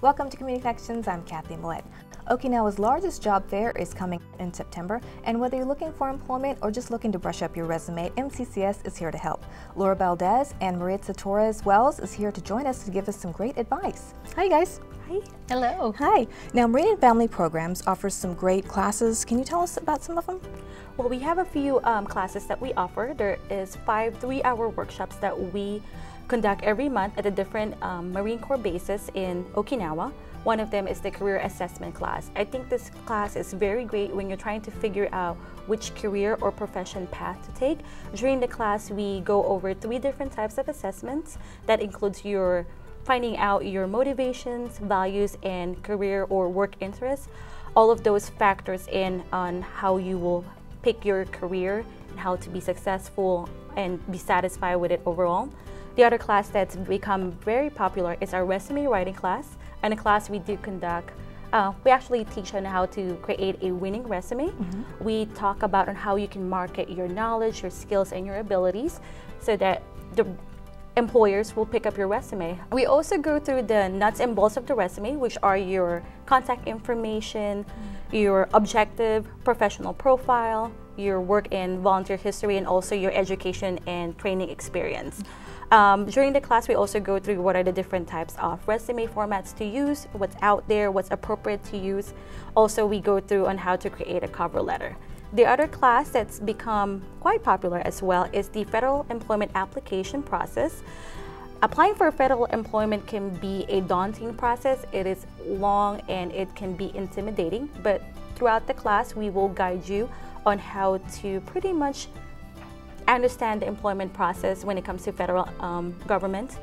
Welcome to Community Connections. I'm Kathy Moet. Okinawa's largest job fair is coming in September, and whether you're looking for employment or just looking to brush up your resume, MCCS is here to help. Lorra and Maritza Torres-Wells is here to join us to give us some great advice. Hi, guys. Hi. Hello. Hi. Now, Marine Family Programs offers some great classes. Can you tell us about some of them? Well, we have a few classes that we offer. There is 5 3-hour workshops that we conduct every month at a different Marine Corps bases in Okinawa. One of them is the career assessment class. I think this class is very great when you're trying to figure out which career or profession path to take. During the class, we go over 3 different types of assessments. That includes your finding out your motivations, values, and career or work interests. All of those factors in on how you will pick your career and how to be successful and be satisfied with it overall. The other class that's become very popular is our resume writing class. And a class we do conduct, we actually teach on how to create a winning resume. We talk about on how you can market your knowledge, your skills, and your abilities so that the employers will pick up your resume. We also go through the nuts and bolts of the resume, which are your contact information, your objective professional profile, your work and volunteer history, and also your education and training experience. During the class, we also go through what are the different types of resume formats to use, what's out there, what's appropriate to use. Also, we go through on how to create a cover letter. The other class that's become quite popular as well is the federal employment application process. Applying for federal employment can be a daunting process. It is long and it can be intimidating, but throughout the class, we will guide you on how to pretty much understand the employment process when it comes to federal government.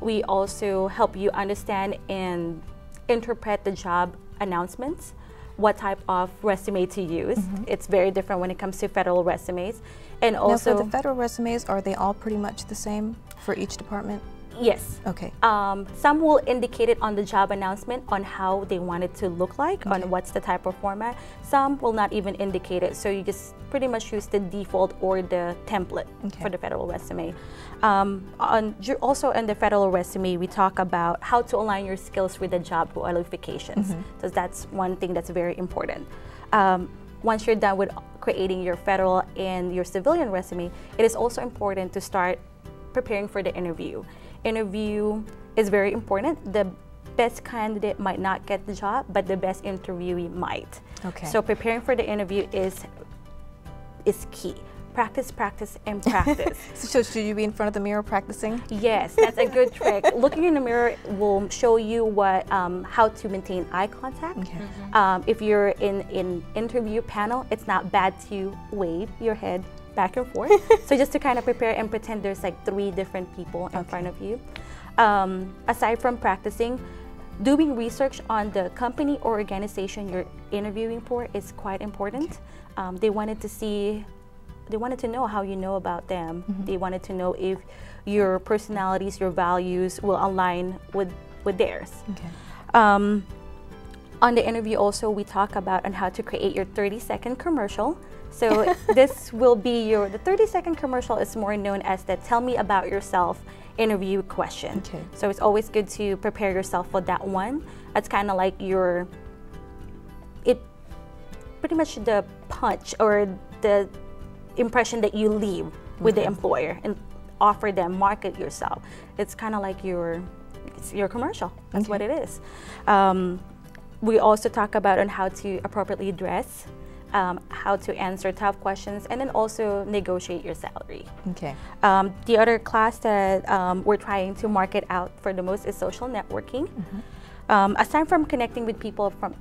We also help you understand and interpret the job announcements, what type of resume to use. It's very different when it comes to federal resumes. And also, now for the federal resumes, are they all pretty much the same for each department? Yes. Okay. Some will indicate it on the job announcement on how they want it to look like, on what's the type of format. Some will not even indicate it, so you just pretty much use the default or the template for the federal resume. Also in the federal resume, we talk about how to align your skills with the job qualifications. So that's one thing that's very important. Once you're done with creating your federal and your civilian resume, it is also important to start preparing for the interview. Interview is very important. The best candidate might not get the job, but the best interviewee might. Okay. So preparing for the interview is key. Practice, practice, and practice. So should you be in front of the mirror practicing? Yes, that's a good trick. Looking in the mirror will show you what how to maintain eye contact. If you're in interview panel, it's not bad to wave your head back and forth. So just to kind of prepare and pretend there's like 3 different people in front of you. Aside from practicing, doing research on the company or organization you're interviewing for is quite important. They wanted to know how you know about them. They wanted to know if your personalities, your values will align with theirs. On the interview also, we talk about on how to create your 30-second commercial. So this will be the 30-second commercial is more known as the tell me about yourself interview question. So it's always good to prepare yourself for that one. That's kind of like pretty much the punch or the impression that you leave with the employer and offer them, market yourself. It's kind of like your commercial. That's what it is. We also talk about on how to appropriately dress, how to answer tough questions, and then also negotiate your salary. The other class that we're trying to market out for the most is social networking. Aside from connecting with people from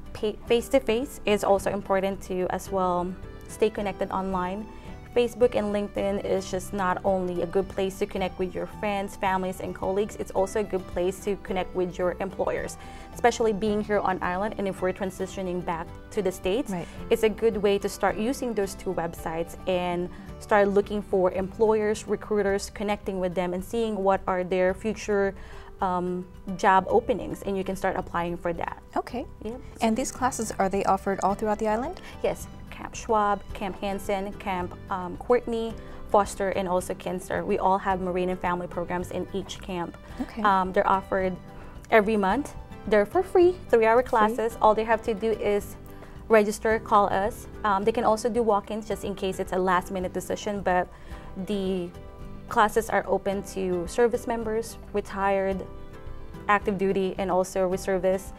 face-to-face, it's also important to as well stay connected online. Facebook and LinkedIn is just not only a good place to connect with your friends, families, and colleagues, it's also a good place to connect with your employers. Especially being here on island, and if we're transitioning back to the States, it's a good way to start using those 2 websites and start looking for employers, recruiters, connecting with them and seeing what are their future job openings, and you can start applying for that. And these classes, are they offered all throughout the island? Yes. Camp Schwab, Camp Hansen, Camp Courtney, Foster, and also Kinster. We all have Marine and Family programs in each camp. They're offered every month. They're for free, 3-hour classes. All they have to do is register, call us. They can also do walk-ins just in case it's a last-minute decision, but the classes are open to service members, retired, active duty, and also reservists,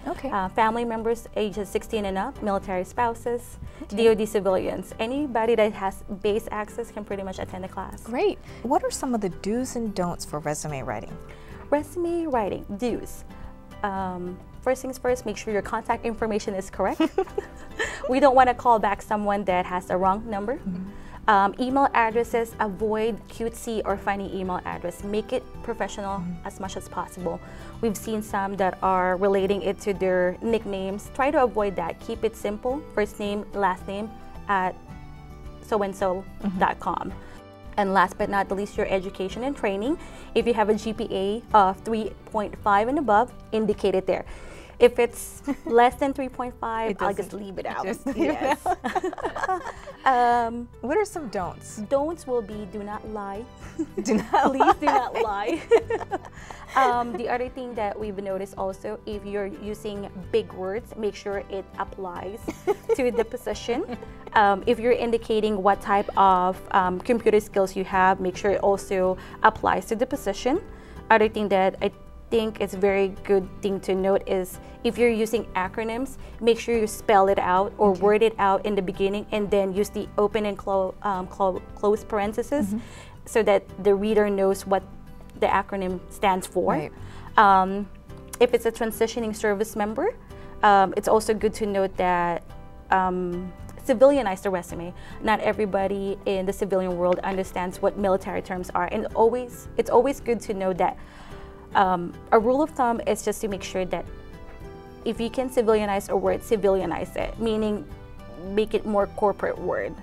family members ages 16 and up, military spouses, DoD civilians. Anybody that has base access can pretty much attend the class. Great. What are some of the do's and don'ts for resume writing? Resume writing, do's. First things first, make sure your contact information is correct. We don't want to call back someone that has the wrong number. Email addresses, avoid cutesy or funny email address. Make it professional as much as possible. We've seen some that are relating it to their nicknames. Try to avoid that. Keep it simple. First name, last name at so-and-so.com. And last but not the least, your education and training. If you have a GPA of 3.5 and above, indicate it there. If it's less than 3.5, I'll just leave it out. Yes. What are some don'ts? Don'ts will be do not lie. Do not Please do not lie. The other thing that we've noticed also, if you're using big words, make sure it applies to the position. If you're indicating what type of computer skills you have, make sure it also applies to the position. Other thing that I think is very good thing to note is if you're using acronyms, make sure you spell it out or word it out in the beginning, and then use the open and close parentheses so that the reader knows what the acronym stands for. Right. If it's a transitioning service member, it's also good to note that civilianize the resume. Not everybody in the civilian world understands what military terms are, and it's always good to know that a rule of thumb is just to make sure that if you can civilianize a word, civilianize it, meaning make it more corporate word.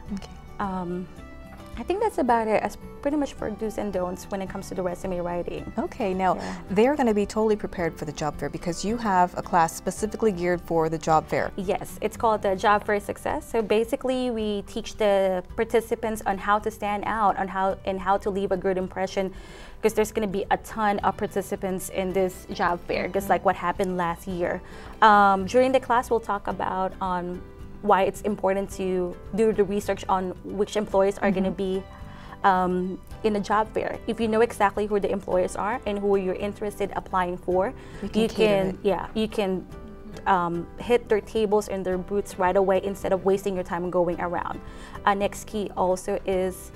I think that's about it as pretty much for do's and don'ts when it comes to the resume writing. Okay, now they're going to be totally prepared for the job fair because you have a class specifically geared for the job fair. Yes, it's called the Job Fair Success. So basically we teach the participants on how to stand out, on how to leave a good impression, because there's going to be a ton of participants in this job fair, just like what happened last year. During the class we'll talk about why it's important to do the research on which employers are going to be in a job fair. If you know exactly who the employers are and who you're interested in applying for, you can hit their tables and their booths right away instead of wasting your time going around. Next key also is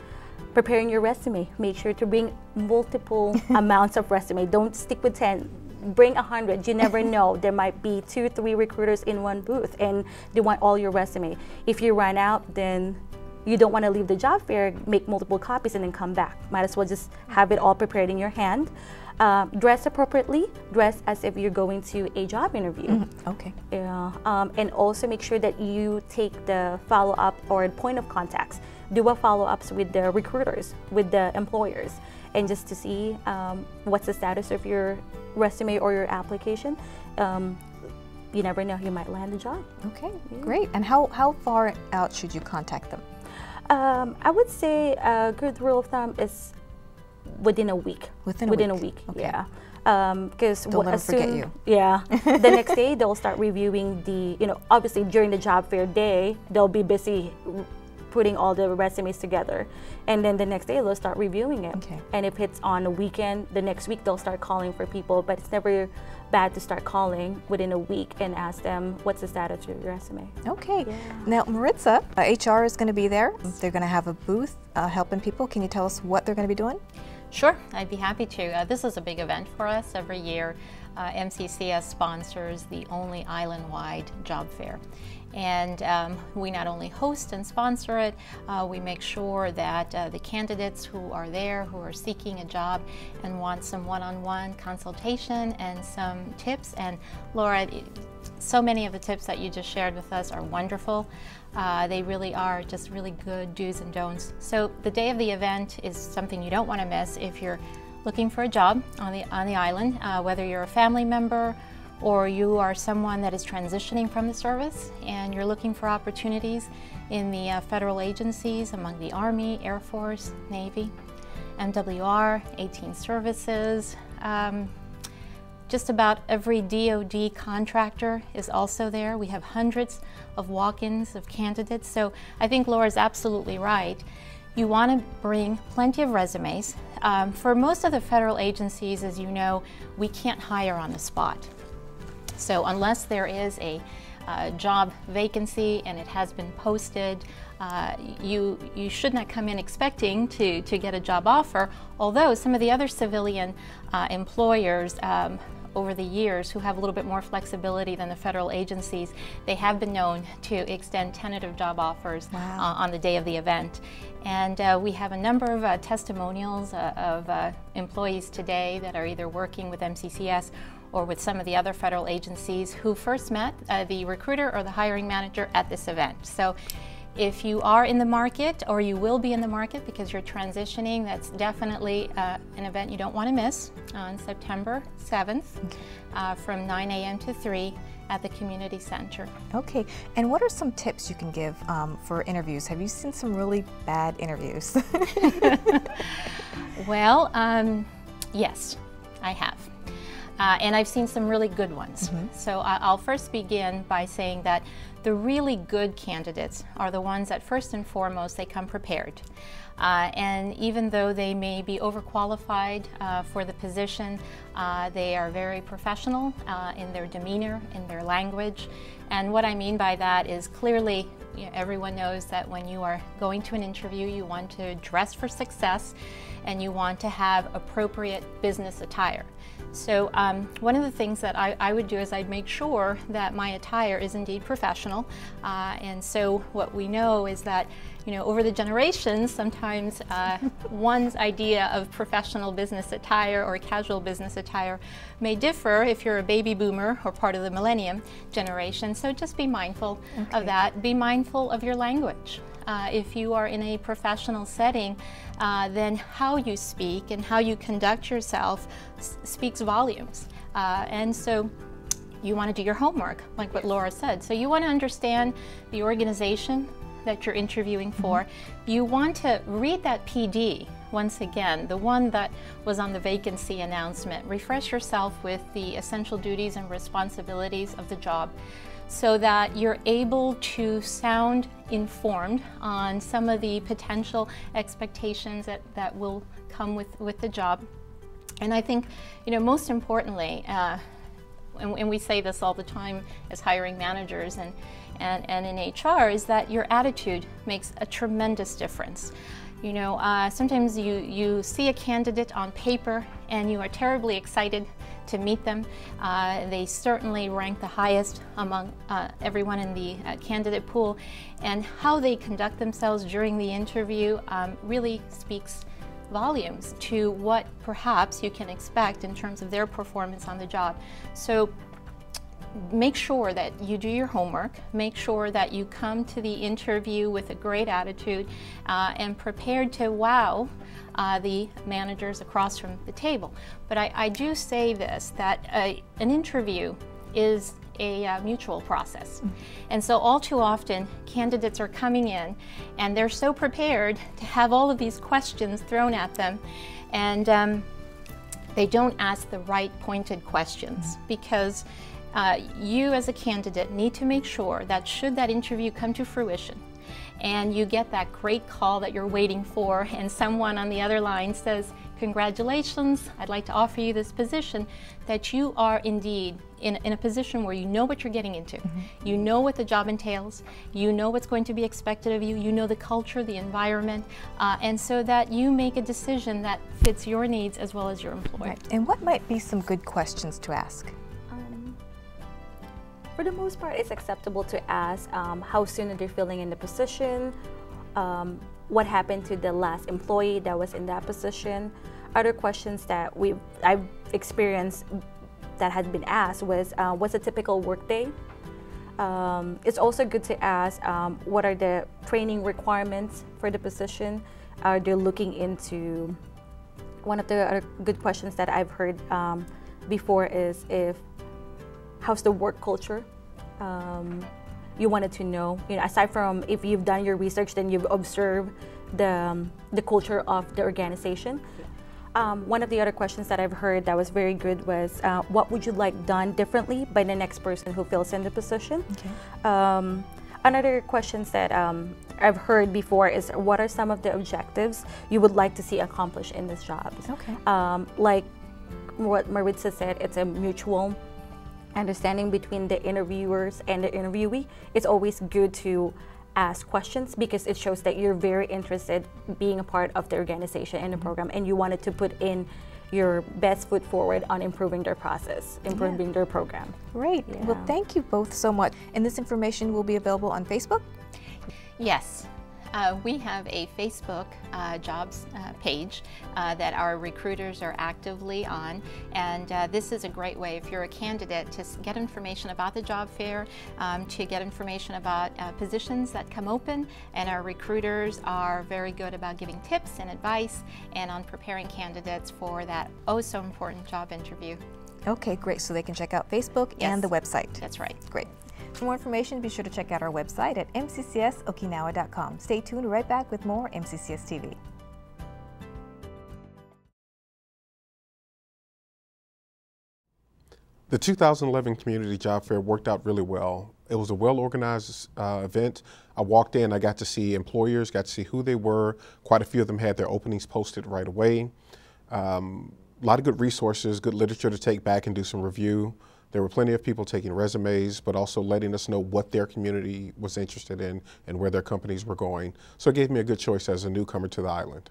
preparing your resume. Make sure to bring multiple amounts of resume. Don't stick with 10. Bring 100. You never know. There might be 2-3 recruiters in one booth and they want all your resume. If you run out, then you don't want to leave the job fair, make multiple copies and then come back. Might as well just have it all prepared in your hand. Dress appropriately. Dress as if you're going to a job interview. Okay. And also make sure that you take the follow-up or point of contacts. Do a follow-ups with the recruiters, with the employers, and just to see what's the status of your resume or your application. You never know, you might land a job. Okay, great. And how far out should you contact them? I would say a good rule of thumb is within a week. Within a week, okay. Yeah. Because don't let them forget you. Yeah. The next day they'll start reviewing obviously during the job fair day, they'll be busy putting all the resumes together, and then the next day they'll start reviewing it. Okay. And if it's on a weekend, the next week they'll start calling for people, but it's never bad to start calling within a week and ask them what's the status of your resume. Okay. Yeah. Now Maritza, HR is going to be there. They're going to have a booth helping people. Can you tell us what they're going to be doing? Sure, I'd be happy to. This is a big event for us every year. MCCS sponsors the only island-wide job fair. And we not only host and sponsor it, we make sure that the candidates who are there, who are seeking a job and want some one-on-one consultation and some tips. And Laura, so many of the tips that you just shared with us are wonderful. They really are just really good do's and don'ts. So the day of the event is something you don't want to miss if you're looking for a job on the island, whether you're a family member or you are someone that is transitioning from the service and you're looking for opportunities in the federal agencies among the Army, Air Force, Navy, MWR, 18 services. Just about every DoD contractor is also there. We have hundreds of walk-ins of candidates. So I think Laura's absolutely right. You want to bring plenty of resumes. For most of the federal agencies, as you know, we can't hire on the spot. So unless there is a job vacancy and it has been posted, you should not come in expecting to get a job offer, although some of the other civilian employers over the years who have a little bit more flexibility than the federal agencies, they have been known to extend tentative job offers on the day of the event. And we have a number of testimonials of employees today that are either working with MCCS or with some of the other federal agencies who first met the recruiter or the hiring manager at this event. So if you are in the market, or you will be in the market because you're transitioning, that's definitely an event you don't want to miss on September 7th from 9 a.m. to 3 at the community center. Okay, and what are some tips you can give for interviews? Have you seen some really bad interviews? Well, yes, I have. And I've seen some really good ones. So I'll first begin by saying that the really good candidates are the ones that first and foremost they come prepared. And even though they may be overqualified for the position, they are very professional in their demeanor, in their language. And what I mean by that is clearly, you know, everyone knows that when you are going to an interview, you want to dress for success and you want to have appropriate business attire. So one of the things that I would do is I'd make sure that my attire is indeed professional. And so what we know is that, you know, over the generations, sometimes one's idea of professional business attire or casual business attire may differ if you're a baby boomer or part of the millennium generation. So just be mindful of that. Be mindful of your language. If you are in a professional setting, then how you speak and how you conduct yourself speaks volumes. And so you want to do your homework, like what Laura said. So you want to understand the organization that you're interviewing for. You want to read that PD once again, the one that was on the vacancy announcement. Refresh yourself with the essential duties and responsibilities of the job, so that you're able to sound informed on some of the potential expectations that will come with the job. And I think, you know, most importantly, and we say this all the time as hiring managers and in HR, is that your attitude makes a tremendous difference. You know, sometimes you see a candidate on paper and you are terribly excited to meet them. They certainly rank the highest among everyone in the candidate pool, and how they conduct themselves during the interview really speaks volumes to what perhaps you can expect in terms of their performance on the job. So make sure that you do your homework, make sure that you come to the interview with a great attitude and prepared to wow the managers across from the table. But I do say this, that an interview is a mutual process. And so all too often candidates are coming in and they're so prepared to have all of these questions thrown at them, and they don't ask the right pointed questions, because you as a candidate need to make sure that should that interview come to fruition and you get that great call that you're waiting for and someone on the other line says, "Congratulations, I'd like to offer you this position," that you are indeed in a position where you know what you're getting into. You know what the job entails, you know what's going to be expected of you, you know the culture, the environment, and so that you make a decision that fits your needs as well as your employer. Right. And what might be some good questions to ask? For the most part, it's acceptable to ask how soon are they filling in the position, what happened to the last employee that was in that position. Other questions that I've experienced that has been asked was, what's a typical workday? It's also good to ask, what are the training requirements for the position? Are they looking into, one of the other good questions that I've heard before is, how's the work culture? You wanted to know, aside from if you've done your research, then you've observed the culture of the organization. One of the other questions that I've heard that was very good was, what would you like done differently by the next person who fills in the position? Okay. Another questions that I've heard before is, what are some of the objectives you would like to see accomplished in this job? Okay. Like what Maritza said, it's a mutual understanding between the interviewers and the interviewee. It's always good to ask questions because it shows that you're very interested being a part of the organization and the program, and you wanted to put in your best foot forward on improving their process, improving their program. Great. Yeah. Well, thank you both so much. And this information will be available on Facebook? Yes. We have a Facebook jobs page that our recruiters are actively on, and this is a great way if you're a candidate to get information about the job fair, to get information about positions that come open, and our recruiters are very good about giving tips and advice and on preparing candidates for that oh so important job interview. Okay, great. So they can check out Facebook and the website. That's right. Great. For more information, be sure to check out our website at mccsokinawa.com. Stay tuned, right back with more MCCS TV. The 2011 Community Job Fair worked out really well. It was a well-organized event. I walked in, I got to see employers, got to see who they were. Quite a few of them had their openings posted right away. A lot of good resources, good literature to take back and do some review. There were plenty of people taking resumes, but also letting us know what their community was interested in and where their companies were going. So it gave me a good choice as a newcomer to the island.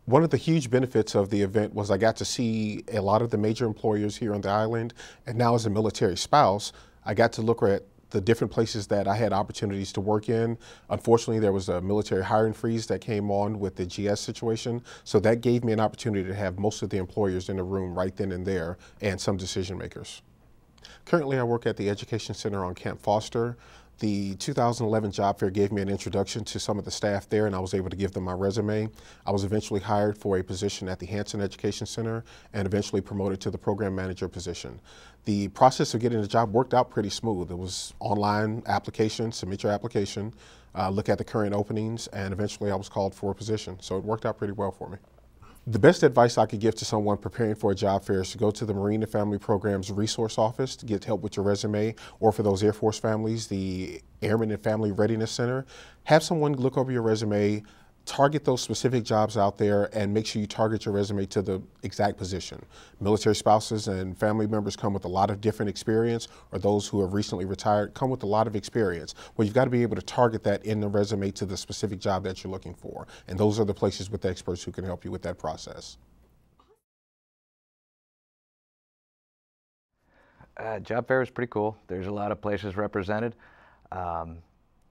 One of the huge benefits of the event was I got to see a lot of the major employers here on the island, and now as a military spouse, I got to look at the different places that I had opportunities to work in. Unfortunately, there was a military hiring freeze that came on with the GS situation, so that gave me an opportunity to have most of the employers in the room right then and there, and some decision makers. Currently, I work at the Education Center on Camp Foster. The 2011 job fair gave me an introduction to some of the staff there, and I was able to give them my resume. I was eventually hired for a position at the Hanson Education Center and eventually promoted to the program manager position. The process of getting the job worked out pretty smooth. It was online application, submit your application, look at the current openings, and eventually I was called for a position. So it worked out pretty well for me. The best advice I could give to someone preparing for a job fair is to go to the Marine and Family Programs Resource Office to get help with your resume, or for those Air Force families, the Airmen and Family Readiness Center. Have someone look over your resume, target those specific jobs out there, and make sure you target your resume to the exact position. Military spouses and family members come with a lot of different experience, or those who have recently retired come with a lot of experience. Well, you've got to be able to target that in the resume to the specific job that you're looking for. And those are the places with the experts who can help you with that process. Job fair is pretty cool. There's a lot of places represented. I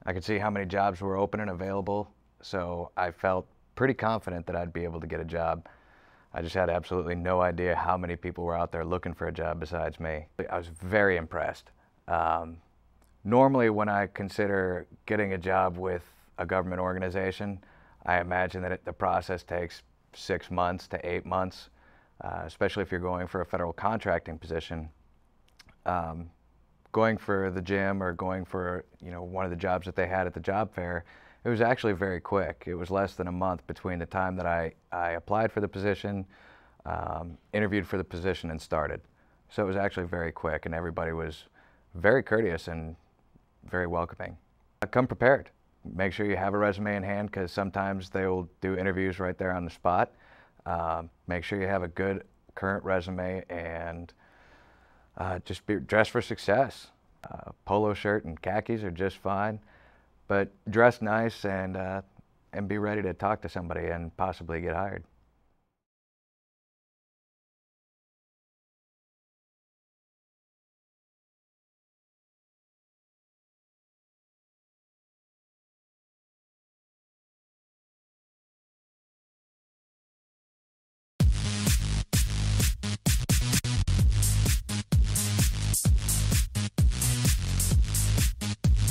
could see how many jobs were open and available. So I felt pretty confident that I'd be able to get a job. I just had absolutely no idea how many people were out there looking for a job besides me. I was very impressed. Normally when I consider getting a job with a government organization, I imagine that the process takes 6 months to 8 months, especially if you're going for a federal contracting position. Going for the gym or going for one of the jobs that they had at the job fair, it was actually very quick. It was less than a month between the time that I applied for the position, interviewed for the position, and started. So it was actually very quick, and everybody was very courteous and very welcoming. Come prepared. Make sure you have a resume in hand, because sometimes they will do interviews right there on the spot. Make sure you have a good current resume, and just be dressed for success. Polo shirt and khakis are just fine. But dress nice and be ready to talk to somebody and possibly get hired.